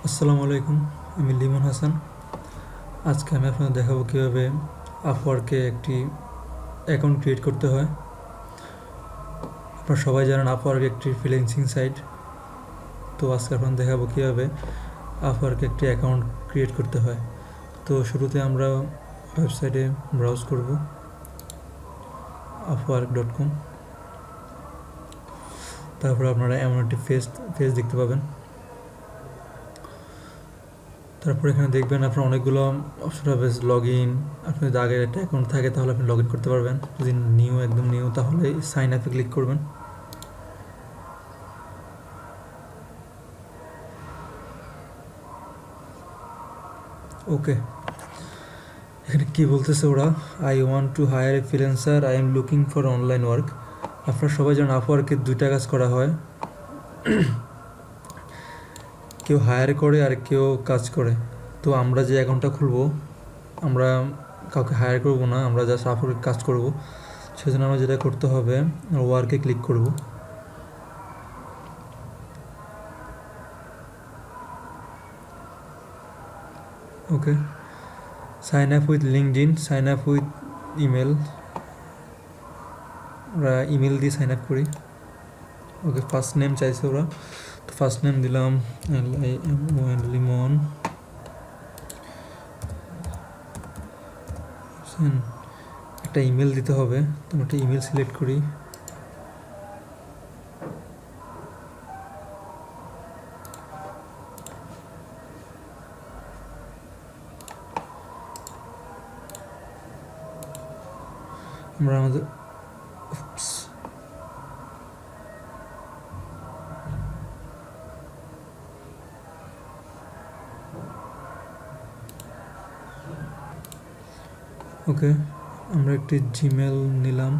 আসসালামু আলাইকুম, আমি লিমন হাসান। আজকে আমি আপনাদের দেখাবো কীভাবে আপওয়ার্কে একটি অ্যাকাউন্ট ক্রিয়েট করতে হয়। আপনারা সবাই জানেন আপওয়ার্ক একটি ফ্রিল্যান্সিং সাইট। তো আজকে আপনাদের দেখাবো কীভাবে আপওয়ার্কে একটি অ্যাকাউন্ট ক্রিয়েট করতে হয়। তো শুরুতে আমরা ওয়েবসাইটে ব্রাউজ করব upwork.com। তারপর আপনারা এমন একটি পেজ দেখতে পাবেন। তারপর এখানে দেখবেন আপনার অনেকগুলো অপশন হবে, লগ ইন। আপনি যদি আগের একটা অ্যাকাউন্ট থাকে তাহলে আপনি লগ ইন করতে পারবেন। যদি একদম নিউ তাহলে সাইন আপে ক্লিক করবেন। ওকে, এখানে কি বলতেছে ওরা, I want to hire a freelancer, I am looking for online work. আপনারা সবাই জানেন আপওয়ার্কে দুইটা কাজ করা হয়, কেউ হায়ার করে আর কেউ কাজ করে। তো আমরা যে অ্যাকাউন্টটা খুলবো, আমরা কাউকে হায়ার করব না, আমরা জাস্ট আপওয়ার্কে কাজ করব। সেজন্য আমরা যেটা করতে হবে, ওয়ার্কে ক্লিক করব। Okay, sign up with LinkedIn, sign up with email. আমরা ইমেল দিয়ে সাইন আপ করি। ওকে, ফার্স্ট নেম চাইছে ওরা, তো ফার্স্ট নেম দিলাম লিমন। একটা ইমেল দিতে হবে, তো একটা ইমেল সিলেক্ট করি। আমরা আমাদের ওকে, আমরা একটি জিমেল নিলাম।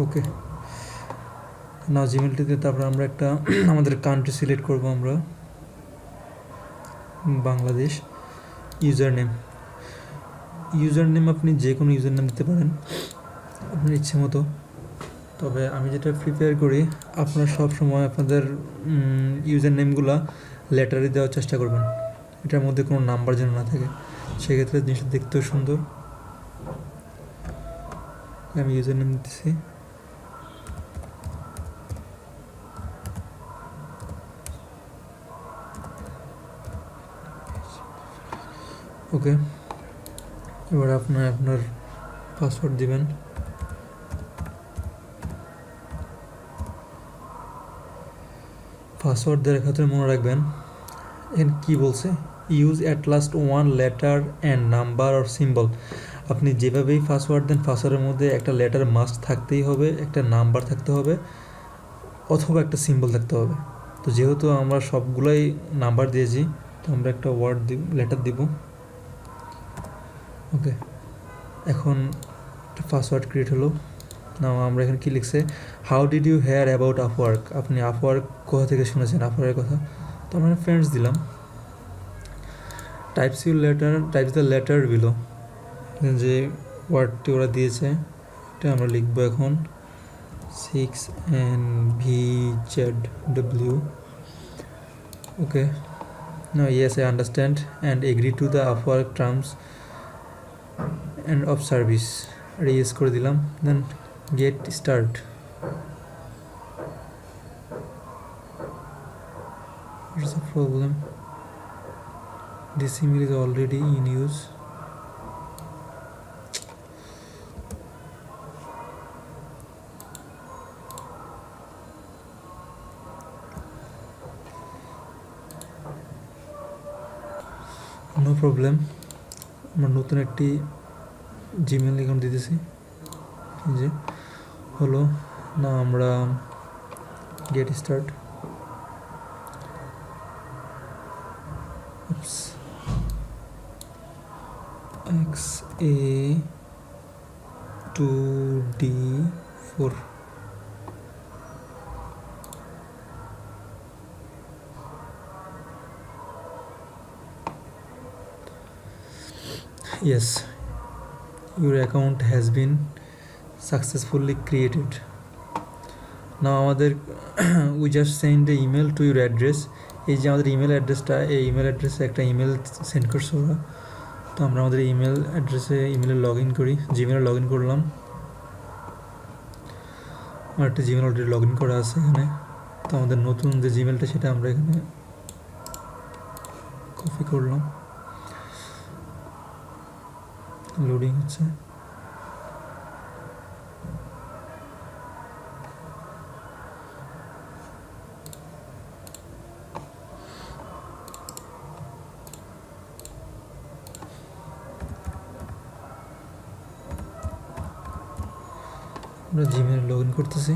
ওকে, না জিমেলটিতে তারপর আমরা একটা আমাদের কান্ট্রি সিলেক্ট করব, আমরা বাংলাদেশ। ইউজার নেম আপনি যে কোনো ইউজার নেম দিতে পারেন আপনার ইচ্ছে মতো। তবে আমি যেটা প্রিপেয়ার করি, আপনারা সব সময় আপনাদের ইউজার নেমগুলো লেটারে দেওয়ার চেষ্টা করবেন, এটার মধ্যে কোনো নাম্বার যেন না থাকে, সেক্ষেত্রে জিনিসটা দেখতেও সুন্দর। আমি ইউজার নেম দিতেছি। ওকে, এবার আপনার পাসওয়ার্ড দিবেন। পাসওয়ার্ড দেওয়ার ক্ষেত্রে মনে রাখবেন এখানে কী বলছে, use at last one letter and number or symbol. আপনি যেভাবেই পাসওয়ার্ড দেন, পাসওয়ার্ডের মধ্যে একটা লেটার মাস্ট থাকতেই হবে, একটা নাম্বার থাকতে হবে, অথবা একটা সিম্বল থাকতে হবে। তো যেহেতু আমরা সবগুলাই নাম্বার দিয়েছি, তো আমরা একটা লেটার দিব। ওকে, এখন একটা পাসওয়ার্ড ক্রিয়েট হলো। না, আমরা এখানে কী লিখছে, how did you hear about Upwork. আপনি আপওয়ার্ক কোথা থেকে শুনেছেন, আপওয়ার্কের কথা। তো আমরা ফ্রেন্ডস দিলাম। টাইপস দ্য লেটার বিলো, যে ওয়ার্ডটি ওরা দিয়েছে এটা আমরা লিখবো এখন 6NVZW। Okay, no, yes, I understand and agree to the Upwork terms and of service, register করে দিলাম। Then get start. What's the problem? This email is already in use. No problem, আমরা নতুন একটি জিমেল অ্যাকাউন্ট দিতেছি, যে হলো না, আমরা get start. XA2D4। Yes, your account has been successfully created. Now আমাদের we just send the email to your address. এই যে আমাদের ইমেল অ্যাড্রেসটা, এই ইমেল অ্যাড্রেসে একটা ইমেল সেন্ড করছে ওরা। তো আমরা আমাদের ইমেল অ্যাড্রেসে ইমেলে লগ ইন করি, জিমেলে লগ ইন করলাম। আমার একটা জিমেল অলরেডি লগ ইন করা আছে এখানে। তো আমাদের নতুন যে জিমেলটা সেটা আমরা এখানে কপি করলাম, লোডিং হচ্ছে। আমরা জিমেলে লগ ইন করতেছি।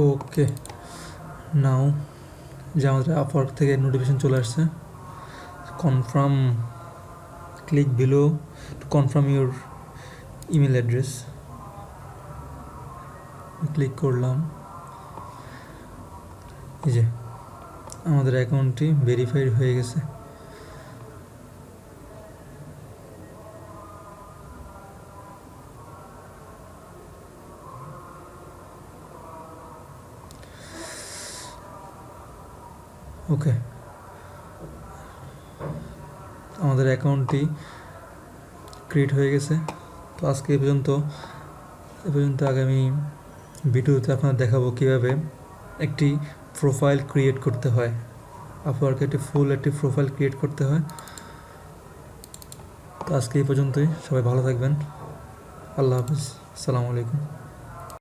ওকে, নাও যে আমাদের আপওয়ার্ক থেকে নোটিফিকেশন চলে আসছে, confirm, click below to confirm your email address. Click করলাম, এই যে আমাদের অ্যাকাউন্টটি ভেরিফাইড হয়ে গেছে। ওকে, আমাদের অ্যাকাউন্টটি ক্রিয়েট হয়ে গেছে। তো আজকে এ পর্যন্ত আগামী ভিডিওতে আপনাদের দেখাবো কীভাবে একটি প্রোফাইল ক্রিয়েট করতে হয়, আপওয়ার্কে একটি প্রোফাইল ক্রিয়েট করতে হয়। তো আজকে এই পর্যন্তই, সবাই ভালো থাকবেন, আল্লাহ হাফিজ, আসসালামু আলাইকুম।